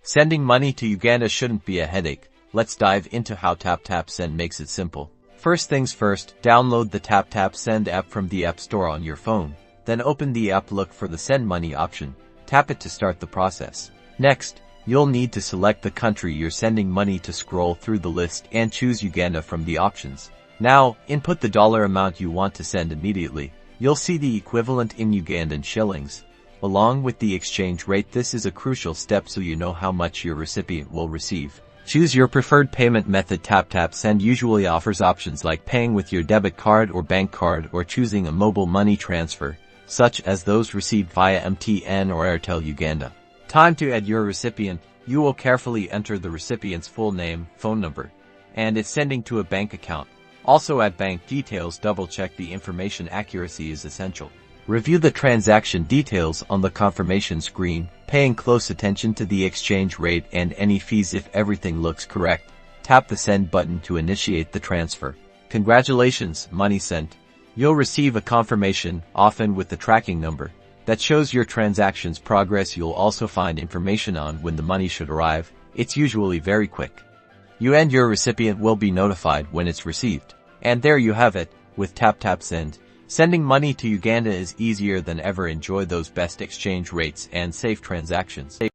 Sending money to Uganda shouldn't be a headache. Let's dive into how TapTap Send makes it simple. First things first, download the TapTap Send app from the App Store on your phone. Then open the app, look for the Send Money option. Tap it to start the process. Next, you'll need to select the country you're sending money to, scroll through the list and choose Uganda from the options. Now, input the dollar amount you want to send immediately. You'll see the equivalent in Ugandan shillings, along with the exchange rate. This is a crucial step so you know how much your recipient will receive. Choose your preferred payment method. TapTap Send usually offers options like paying with your debit card or bank card, or choosing a mobile money transfer, such as those received via MTN or Airtel Uganda. Time to add your recipient. You will carefully enter the recipient's full name, phone number, and its sending to a bank account. Also add bank details. Double-check the information accuracy is essential. Review the transaction details on the confirmation screen, paying close attention to the exchange rate and any fees. If everything looks correct, tap the Send button to initiate the transfer. Congratulations, money sent. You'll receive a confirmation, often with the tracking number, that shows your transaction's progress. You'll also find information on when the money should arrive. It's usually very quick. You and your recipient will be notified when it's received. And there you have it. With TapTap Send, sending money to Uganda is easier than ever. Enjoy those best exchange rates and safe transactions.